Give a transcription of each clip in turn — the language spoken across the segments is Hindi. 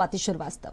स्वाति श्रीवास्तव।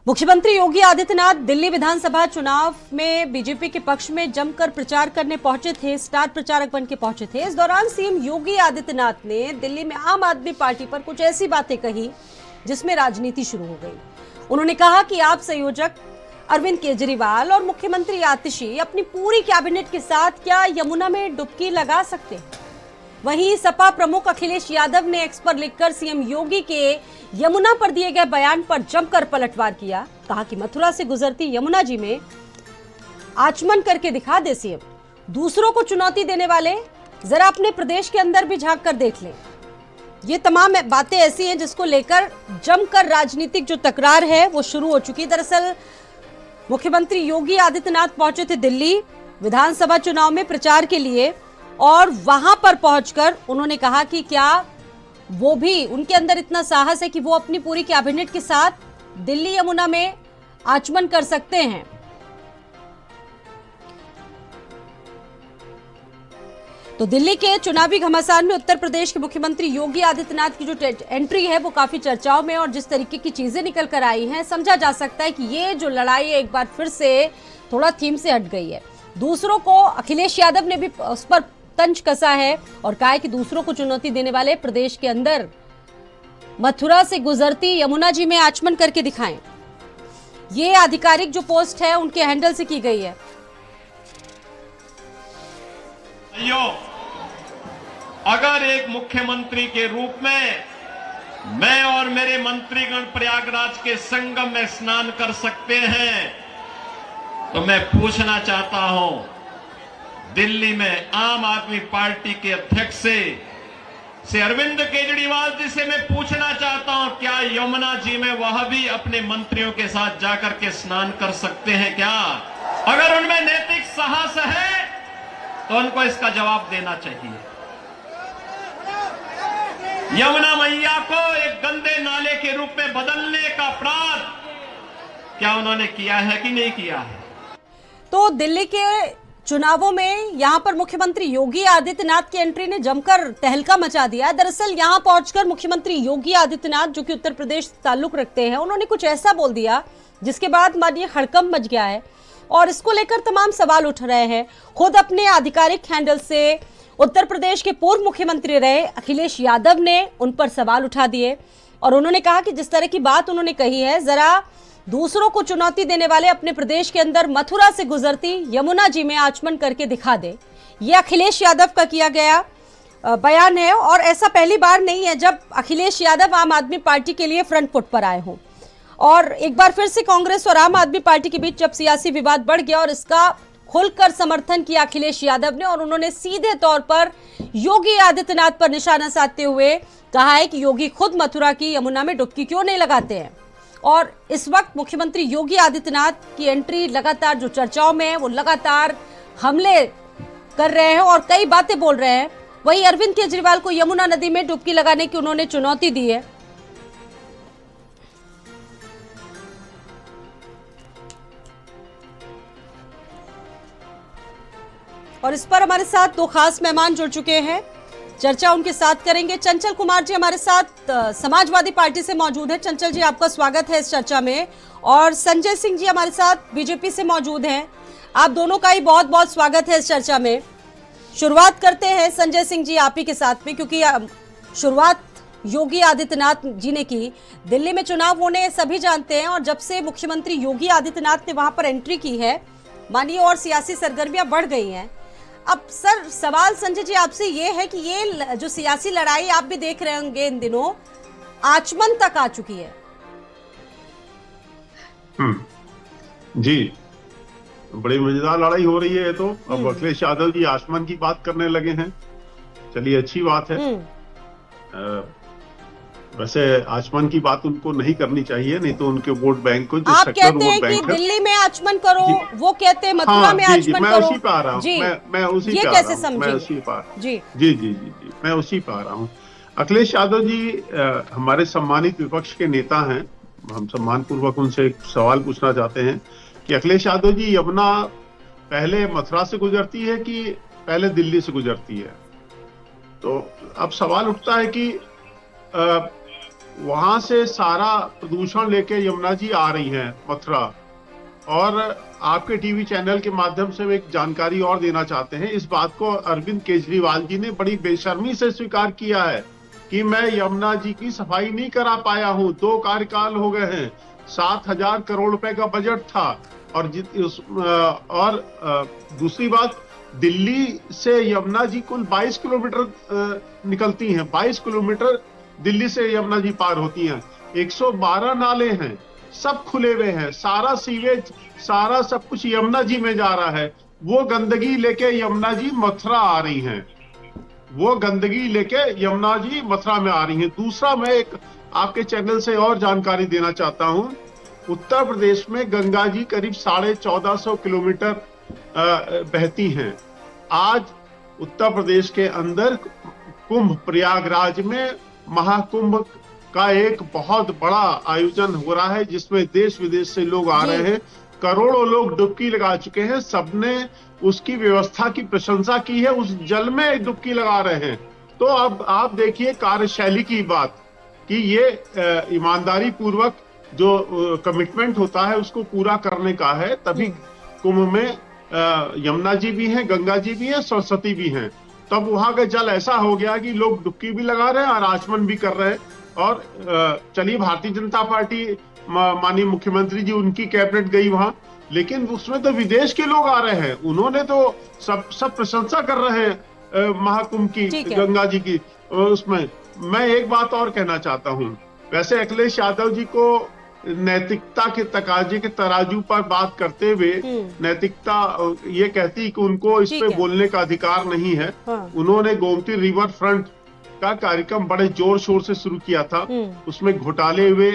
मुख्यमंत्री योगी आदित्यनाथ दिल्ली विधानसभा चुनाव में बीजेपी के पक्ष में जमकर प्रचार करने पहुंचे थे, स्टार प्रचारक बनकर पहुंचे थे। इस दौरान सीएम योगी आदित्यनाथ ने दिल्ली में आम आदमी पार्टी पर कुछ ऐसी बातें कही जिसमें राजनीति शुरू हो गई। उन्होंने कहा कि आप संयोजक अरविंद केजरीवाल और मुख्यमंत्री आतिशी अपनी पूरी कैबिनेट के साथ क्या यमुना में डुबकी लगा सकते हैं। वहीं सपा प्रमुख अखिलेश यादव ने एक्स पर लिखकर सीएम योगी के यमुना पर दिए गए बयान पर जमकर पलटवार किया। कहा कि मथुरा से गुजरती यमुना जी में आचमन करके दिखा दे सीएम। दूसरों को चुनौती देने वाले जरा अपने प्रदेश के अंदर भी झांक कर देख लें। ये तमाम बातें ऐसी हैं जिसको लेकर जमकर राजनीतिक जो तकरार है वो शुरू हो चुकी। दरअसल मुख्यमंत्री योगी आदित्यनाथ पहुंचे थे दिल्ली विधानसभा चुनाव में प्रचार के लिए और वहां पर पहुंचकर उन्होंने कहा कि क्या वो भी उनके अंदर इतना साहस है कि वो अपनी पूरी कैबिनेट के साथ दिल्ली यमुना में आचमन कर सकते हैं। तो दिल्ली के चुनावी घमासान में उत्तर प्रदेश के मुख्यमंत्री योगी आदित्यनाथ की जो एंट्री है वो काफी चर्चाओं में और जिस तरीके की चीजें निकल कर आई हैं, समझा जा सकता है कि ये जो लड़ाई एक बार फिर से थोड़ा थीम से हट गई है। दूसरों को अखिलेश यादव ने भी उस पर तंज कसा है और कहा है कि दूसरों को चुनौती देने वाले प्रदेश के अंदर मथुरा से गुजरती यमुना जी में आचमन करके दिखाएं। ये आधिकारिक जो पोस्ट है उनके हैंडल से की गई है। अगर एक मुख्यमंत्री के रूप में मैं और मेरे मंत्रीगण प्रयागराज के संगम में स्नान कर सकते हैं तो मैं पूछना चाहता हूं, दिल्ली में आम आदमी पार्टी के अध्यक्ष से अरविंद केजरीवाल जी से मैं पूछना चाहता हूं, क्या यमुना जी में वह भी अपने मंत्रियों के साथ जाकर के स्नान कर सकते हैं क्या? अगर उनमें नैतिक साहस है तो उनको इसका जवाब देना चाहिए। यमुना मैया को एक गंदे नाले के रूप में बदलने का अपराध क्या उन्होंने किया है कि नहीं किया है? तो दिल्ली के चुनावों में यहां पर मुख्यमंत्री योगी आदित्यनाथ की एंट्री ने जमकर तहलका मचा दिया। दरअसल यहां पहुंचकर मुख्यमंत्री योगी आदित्यनाथ जो कि उत्तर प्रदेश से ताल्लुक रखते हैं, उन्होंने कुछ ऐसा बोल दिया जिसके बाद मानिए हड़कंप मच गया है और इसको लेकर तमाम सवाल उठ रहे हैं। खुद अपने आधिकारिक हैंडल से उत्तर प्रदेश के पूर्व मुख्यमंत्री रहे अखिलेश यादव ने उन पर सवाल उठा दिए और उन्होंने कहा कि जिस तरह की बात उन्होंने कही है, जरा दूसरों को चुनौती देने वाले अपने प्रदेश के अंदर मथुरा से गुजरती यमुना जी में आचमन करके दिखा दे। ये अखिलेश यादव का किया गया बयान है और ऐसा पहली बार नहीं है जब अखिलेश यादव आम आदमी पार्टी के लिए फ्रंट फुट पर आए हों। और एक बार फिर से कांग्रेस और आम आदमी पार्टी के बीच जब सियासी विवाद बढ़ गया और इसका खुलकर समर्थन किया अखिलेश यादव ने और उन्होंने सीधे तौर पर योगी आदित्यनाथ पर निशाना साधते हुए कहा है कि योगी खुद मथुरा की यमुना में डुबकी क्यों नहीं लगाते हैं। और इस वक्त मुख्यमंत्री योगी आदित्यनाथ की एंट्री लगातार जो चर्चाओं में है वो लगातार हमले कर रहे हैं और कई बातें बोल रहे हैं। वहीं अरविंद केजरीवाल को यमुना नदी में डुबकी लगाने की उन्होंने चुनौती दी है। और इस पर हमारे साथ दो खास मेहमान जुड़ चुके हैं, चर्चा उनके साथ करेंगे। चंचल कुमार जी हमारे साथ समाजवादी पार्टी से मौजूद है। चंचल जी, आपका स्वागत है इस चर्चा में। और संजय सिंह जी हमारे साथ बीजेपी से मौजूद हैं। आप दोनों का ही बहुत बहुत स्वागत है इस चर्चा में। शुरुआत करते हैं संजय सिंह जी आप ही के साथ में, क्योंकि शुरुआत योगी आदित्यनाथ जी ने की। दिल्ली में चुनाव होने सभी जानते हैं और जब से मुख्यमंत्री योगी आदित्यनाथ ने वहां पर एंट्री की है मानिए और सियासी सरगर्मियां बढ़ गई हैं। अब सर सवाल संजय जी आपसे ये है कि ये जो सियासी लड़ाई आप भी देख रहे होंगे इन दिनों आचमन तक आ चुकी है। जी, बड़ी मजेदार लड़ाई हो रही है। तो अब अखिलेश यादव जी आचमन की बात करने लगे हैं। चलिए, अच्छी बात है। वैसे आचमन की बात उनको नहीं करनी चाहिए, नहीं तो उनके वोट बैंक को जो आप सेक्टर कहते हैं वोट बैंक कि दिल्ली में आचमन करो, वो कहते हैं मथुरा में आचमन मैं करो। उसी पे आ रहा हूँ। मैं उसी ये पे आ कैसे रहा हूँ। समझे? मैं उसी पे जी जी जी जी जी मैं उसी पे आ रहा हूँ। अखिलेश यादव जी हमारे सम्मानित विपक्ष के नेता हैं। हम सम्मान पूर्वक उनसे एक सवाल पूछना चाहते हैं कि अखिलेश यादव जी, यमुना पहले मथुरा से गुजरती है कि पहले दिल्ली से गुजरती है? तो अब सवाल उठता है कि वहां से सारा प्रदूषण लेके यमुना जी आ रही हैं मथुरा। और आपके टीवी चैनल के माध्यम से एक जानकारी और देना चाहते हैं, इस बात को अरविंद केजरीवाल जी ने बड़ी बेशर्मी से स्वीकार किया है कि मैं यमुना जी की सफाई नहीं करा पाया हूं। 2 कार्यकाल हो गए हैं, 7,000 करोड़ रुपए का बजट था। और दूसरी बात, दिल्ली से यमुना जी कुल 22 किलोमीटर निकलती हैं, 22 किलोमीटर दिल्ली से यमुना जी पार होती हैं। 112 नाले हैं, सब खुले हुए हैं, सारा सीवेज, सारा सब कुछ यमुना जी में जा रहा है। वो गंदगी लेके यमुना जी मथुरा आ रही हैं, वो गंदगी लेके यमुना जी मथुरा में आ रही हैं। दूसरा, मैं एक आपके चैनल से और जानकारी देना चाहता हूं। उत्तर प्रदेश में गंगा जी करीब 1450 किलोमीटर बहती हैं। आज उत्तर प्रदेश के अंदर कुंभ, प्रयागराज में महाकुंभ का एक बहुत बड़ा आयोजन हो रहा है, जिसमें देश विदेश से लोग आ रहे हैं। करोड़ों लोग डुबकी लगा चुके हैं, सबने उसकी व्यवस्था की प्रशंसा की है, उस जल में डुबकी लगा रहे हैं। तो अब आप देखिए कार्यशैली की बात, कि ये ईमानदारी पूर्वक जो कमिटमेंट होता है उसको पूरा करने का है। तभी कुंभ में यमुना जी भी हैं, गंगा जी भी हैं, सरस्वती भी हैं। तब वहां का जल ऐसा हो गया कि लोग डुबकी भी लगा रहे हैं और आचमन भी कर रहे हैं। और चलिए, भारतीय जनता पार्टी, माननीय मुख्यमंत्री जी, उनकी कैबिनेट गई वहां, लेकिन उसमें तो विदेश के लोग आ रहे हैं, उन्होंने तो सब प्रशंसा कर रहे हैं महाकुंभ की, गंगा जी की। उसमें मैं एक बात और कहना चाहता हूं। वैसे अखिलेश यादव जी को नैतिकता के तकाजे के तराजू पर बात करते हुए नैतिकता ये कहती कि उनको इस पे बोलने का अधिकार नहीं है। उन्होंने गोमती रिवर फ्रंट का कार्यक्रम बड़े जोर शोर से शुरू किया था। उसमें घोटाले हुए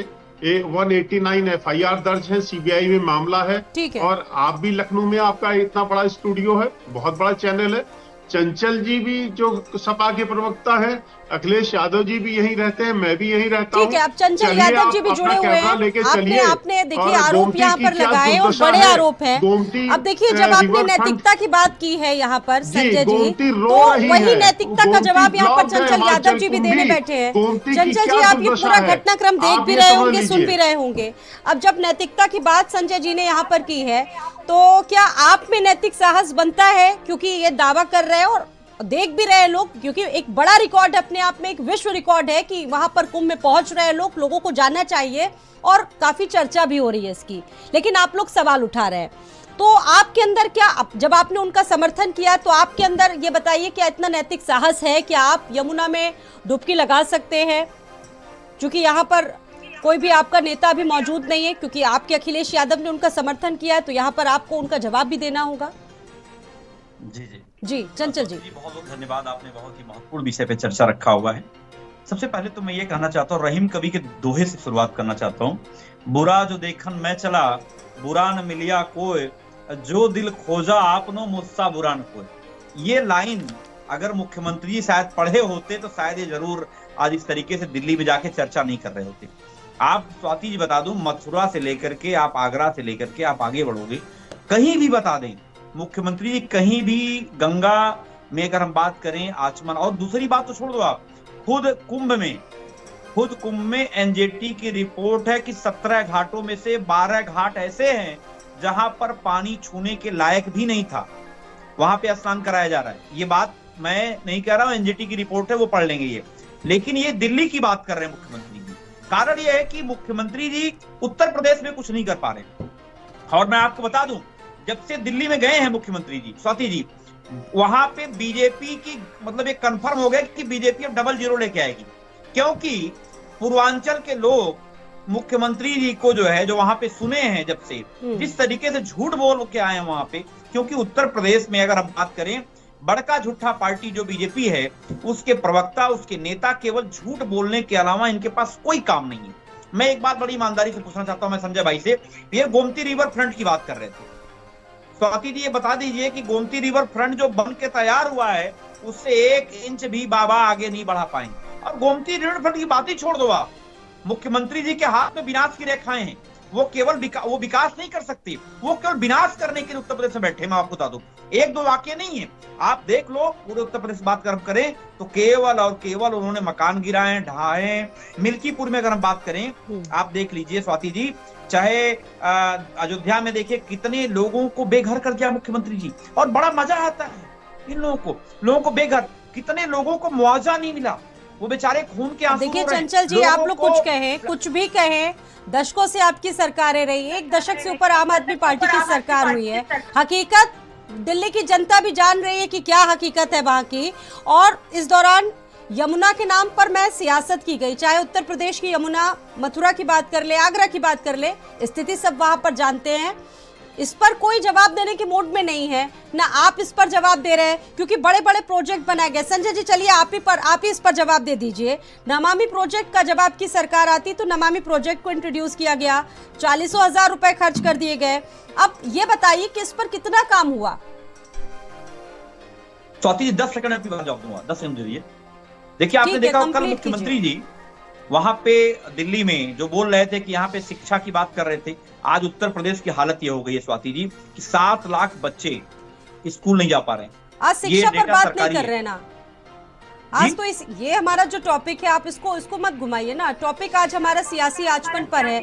189 FIR दर्ज है, CBI में मामला है। और आप भी लखनऊ में, आपका इतना बड़ा स्टूडियो है, बहुत बड़ा चैनल है। चंचल जी भी जो सपा के प्रवक्ता है, अखिलेश यादव जी भी यहीं रहते हैं, मैं भी यहीं रहता हूं। ठीक है, अब चंचल यादव जी भी जुड़े हुए हैं। आपने देखिए आरोप यहाँ पर लगाए और बड़े आरोप हैं। अब देखिए, जब आपने नैतिकता की बात की है यहाँ पर संजय जी, तो वही नैतिकता का जवाब यहाँ पर चंचल यादव जी भी देने बैठे हैं। चंचल जी, आप ये पूरा घटनाक्रम देख भी रहे होंगे, सुन भी रहे होंगे। अब जब नैतिकता की बात संजय जी ने यहाँ पर की है, तो क्या आप में नैतिक साहस बनता है, क्योंकि ये दावा कर रहे हैं और देख भी रहे हैं लोग, क्योंकि एक बड़ा रिकॉर्ड अपने आप में, एक विश्व रिकॉर्ड है कि वहां पर कुंभ में पहुंच रहे हैं लोग, लोगों को जानना चाहिए और काफी चर्चा भी हो रही है इसकी, लेकिन आप लोग सवाल उठा रहे हैं। तो आपके अंदर क्या, जब आपने उनका समर्थन किया, तो आपके अंदर ये बताइए, क्या इतना नैतिक साहस है कि आप यमुना में डुबकी लगा सकते हैं? क्योंकि यहाँ पर कोई भी आपका नेता अभी मौजूद नहीं है, क्योंकि आपके अखिलेश यादव ने उनका समर्थन किया है, तो यहाँ पर आपको उनका जवाब भी देना होगा। जी चंचल जी, बहुत बहुत धन्यवाद। आपने बहुत ही महत्वपूर्ण विषय पे चर्चा रखा हुआ है। सबसे पहले तो मैं ये कहना चाहता हूँ, रहीम कवि के दोहे से शुरुआत करना चाहता हूँ। बुरा जो देखन मैं चला, बुरा न मिलिया कोई, जो दिल खोजा आपनो मुझसा बुरा न कोई। ये लाइन अगर मुख्यमंत्री शायद पढ़े होते तो शायद ये जरूर आज इस तरीके से दिल्ली में जाके चर्चा नहीं कर रहे होते। आप स्वाति जी बता दूं, मथुरा से लेकर के आप आगरा से लेकर के आप आगे बढ़ोगे, कहीं भी बता दें मुख्यमंत्री जी, कहीं भी गंगा में अगर हम बात करें आचमन, और दूसरी बात तो छोड़ दो आप, खुद कुंभ में एनजीटी की रिपोर्ट है कि 17 घाटों में से 12 घाट ऐसे हैं जहां पर पानी छूने के लायक भी नहीं था, वहां पे स्नान कराया जा रहा है। ये बात मैं नहीं कह रहा हूं, एनजीटी की रिपोर्ट है, वो पढ़ लेंगे ये। लेकिन ये दिल्ली की बात कर रहे हैं मुख्यमंत्री जी। कारण ये है कि मुख्यमंत्री जी उत्तर प्रदेश में कुछ नहीं कर पा रहे। और मैं आपको बता दूं, जब से दिल्ली में गए हैं मुख्यमंत्री जी, स्वाति जी, वहां पे बीजेपी की मतलब एक कंफर्म हो गया कि बीजेपी अब 00 लेके आएगी। क्योंकि पूर्वांचल के लोग मुख्यमंत्री जी को जो है, जो वहां पे सुने हैं, जब से जिस तरीके से झूठ बोल के आए हैं वहां पे, क्योंकि उत्तर प्रदेश में अगर हम बात करें, बड़का झूठा पार्टी जो बीजेपी है, उसके प्रवक्ता, उसके नेता केवल झूठ बोलने के अलावा इनके पास कोई काम नहीं है। मैं एक बात बड़ी ईमानदारी से पूछना चाहता हूं मैं संजय भाई से, ये गोमती रिवर फ्रंट की बात कर रहे थे, स्वाति जी ये बता दीजिए कि गोमती रिवर फ्रंट जो बन के तैयार हुआ है, उससे 1 इंच भी बाबा आगे नहीं बढ़ा पाएंगे। और गोमती रिवर फ्रंट की बात ही छोड़ दो आप, मुख्यमंत्री जी के हाथ में विनाश की रेखाएं हैं। वो केवल वो विकास नहीं कर सकती, वो केवल विनाश करने के लिए उत्तर प्रदेश में बैठे। मैं आपको बता दूं, एक दो वाक्य नहीं है, आप देख लो पूरे उत्तर प्रदेश बात करें तो केवल और केवल उन्होंने मकान गिराए, ढहाए। मिल्कीपुर में अगर हम बात करें, आप देख लीजिए स्वाति जी, चाहे अयोध्या में देखिए कितने लोगों को बेघर कर दिया मुख्यमंत्री जी, और बड़ा मजा आता है इन लोगों को बेघर, कितने लोगों को मुआवजा नहीं मिला, वो बेचारे खून के आंसू। देखिए चंचल जी, आप लोग कुछ कहें, कुछ भी कहें, दशकों से आपकी सरकारें रही, 1 दशक से ऊपर आम आदमी पार्टी की सरकार हुई है। हकीकत दिल्ली की जनता भी जान रही है कि क्या हकीकत है वहां की। और इस दौरान यमुना के नाम पर मैं सियासत की गई, चाहे उत्तर प्रदेश की यमुना, मथुरा की बात कर ले, आगरा की बात कर ले, स्थिति सब वहां पर जानते हैं। इस पर कोई जवाब देने के मूड में नहीं है, ना आप इस पर जवाब दे रहे हैं, क्योंकि बड़े बड़े प्रोजेक्ट बनाए गए। संजय जी चलिए आप ही इस पर जवाब दे दीजिए। नमामि प्रोजेक्ट का जब आपकी सरकार आती तो नमामि प्रोजेक्ट को इंट्रोड्यूस किया गया, 40,000 रुपए खर्च कर दिए गए। अब ये बताइए कि इस पर कितना काम हुआ। स्वाति जी 10 सेकंड आपकी बात जवाब दूंगा, 10 सेकंड दीजिए। देखिए आपने देखा कल मुख्यमंत्री जी वहां पे दिल्ली में जो बोल रहे थे कि यहाँ पे शिक्षा की बात कर रहे थे, आज उत्तर प्रदेश की हालत ये हो गई है स्वाति जी कि 7 लाख बच्चे स्कूल नहीं जा पा रहे हैं। आज शिक्षा पर बात नहीं कर रहे ना, आज तो ये हमारा जो टॉपिक है, आप इसको मत घुमाइए ना। टॉपिक आज हमारा सियासी आचपन पर है।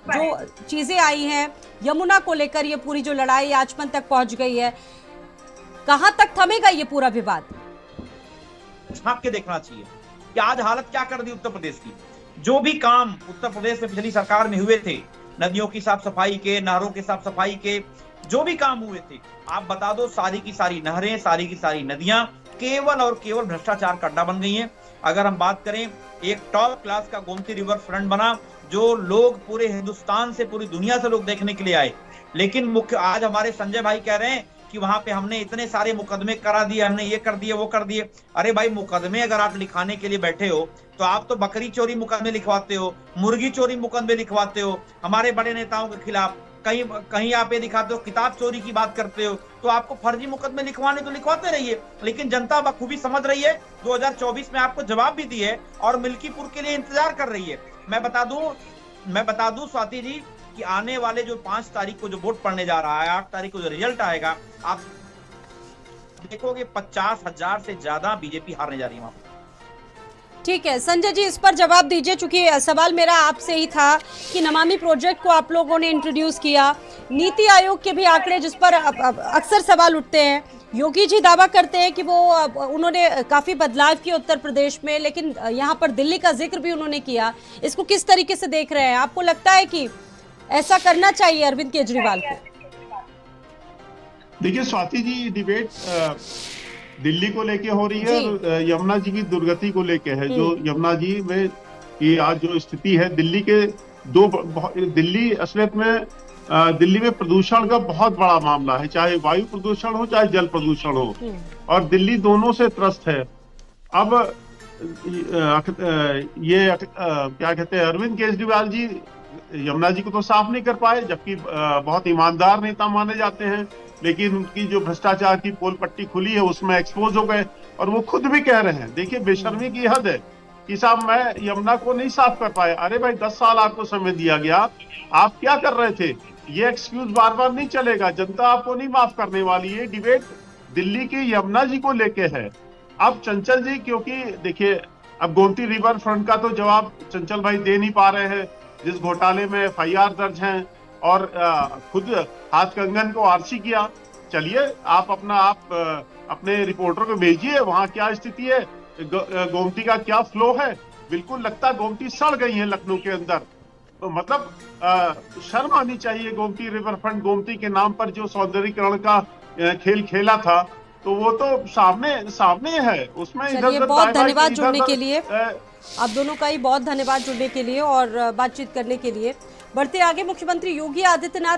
जो चीजें आई हैं यमुना को लेकर, ये पूरी जो लड़ाई आचपन तक पहुंच गई है, कहां तक थमेगा ये पूरा विवाद? झांक के देखना चाहिए कि आज हालत क्या कर दी उत्तर प्रदेश की। जो भी काम उत्तर प्रदेश में पिछली सरकार में हुए थे, नदियों की साफ सफाई के, नहरों की साफ सफाई के, जो भी काम हुए थे, आप बता दो सारी की सारी नहरें, सारी की सारी नदियां केवल और केवल भ्रष्टाचार का अड्डा बन गई हैं। अगर हम बात करें, एक टॉप क्लास का गोमती रिवर फ्रंट बना, जो लोग पूरे हिंदुस्तान से, पूरी दुनिया से लोग देखने के लिए आए। लेकिन मुख्य आज हमारे संजय भाई कह रहे हैं कि वहां पे हमने इतने सारे मुकदमे करा दिए, हमने ये कर दिए, वो कर दिए। अरे भाई, मुकदमे अगर आप लिखाने के लिए बैठे हो तो आप तो बकरी चोरी मुकदमे लिखवाते हो, मुर्गी चोरी मुकदमे लिखवाते हो हमारे बड़े नेताओं के खिलाफ। कहीं आप ये दिखाते हो, किताब चोरी की बात करते हो, तो आपको फर्जी मुकदमे लिखवाने तो लिखवाते रहिए, लेकिन जनता बखूबी समझ रही है। 2024 में आपको जवाब भी दिए और मिल्कीपुर के लिए इंतजार कर रही है। मैं बता दूं स्वाति जी कि आने वाले जो 5 तारीख को जो वोट पड़ने जा रहा है, 8 तारीख को जो रिजल्ट आएगा, आप देखोगे 50,000 से ज्यादा बीजेपी हारने जा रही है वहां। ठीक है संजय जी, इस पर जवाब दीजिए, चूंकि सवाल मेरा आपसे ही था कि नमामि प्रोजेक्ट को आप लोगों ने इंट्रोड्यूस किया, नीति आयोग के भी आंकड़े जिस पर अक्सर सवाल उठते हैं। योगी जी दावा करते हैं कि उन्होंने काफी बदलाव किया उत्तर प्रदेश में, लेकिन यहाँ पर दिल्ली का जिक्र भी उन्होंने किया। इसको किस तरीके से देख रहे हैं? आपको लगता है कि ऐसा करना चाहिए अरविंद केजरीवाल को? देखिए स्वाति जी, डिबेट दिल्ली को लेके हो रही है और यमुना जी की दुर्गति को लेके है। जो यमुना जी में ये आज जो स्थिति है, दिल्ली असलियत में दिल्ली में प्रदूषण का बहुत बड़ा मामला है, चाहे वायु प्रदूषण हो चाहे जल प्रदूषण हो, और दिल्ली दोनों से त्रस्त है। अब ये क्या कहते हैं, अरविंद केजरीवाल जी यमुना जी को तो साफ नहीं कर पाए, जबकि बहुत ईमानदार नेता माने जाते हैं, लेकिन उनकी जो भ्रष्टाचार की पोल पट्टी खुली है उसमें एक्सपोज हो गए। और वो खुद भी कह रहे हैं, देखिए बेशर्मी की हद है कि साहब मैं यमुना को नहीं साफ कर पाया। अरे भाई 10 साल आपको समय दिया गया, आप क्या कर रहे थे? ये एक्सक्यूज बार बार नहीं चलेगा, जनता आपको नहीं माफ करने वाली है। डिबेट दिल्ली की यमुना जी को लेके है। अब चंचल जी, क्योंकि देखिए अब गोमती रिवर फ्रंट का तो जवाब चंचल भाई दे नहीं पा रहे हैं, जिस घोटाले में FIR दर्ज हैं और खुद हाथ कंगन को आर्ची किया। चलिए आप अपने रिपोर्टर को भेजिए, वहां क्या स्थिति है, गोमती का क्या फ्लो है। बिल्कुल लगता है गोमती सड़ गई है लखनऊ के अंदर। तो मतलब शर्म आनी चाहिए। गोमती रिवर फ्रंट, गोमती के नाम पर जो सौंदर्यीकरण का खेल खेला था, तो वो तो सामने है। उसमें इधर बहुत धन्यवाद जुड़ने के लिए, आप दोनों का ही बहुत धन्यवाद जुड़ने के लिए और बातचीत करने के लिए। बढ़ते आगे, मुख्यमंत्री योगी आदित्यनाथ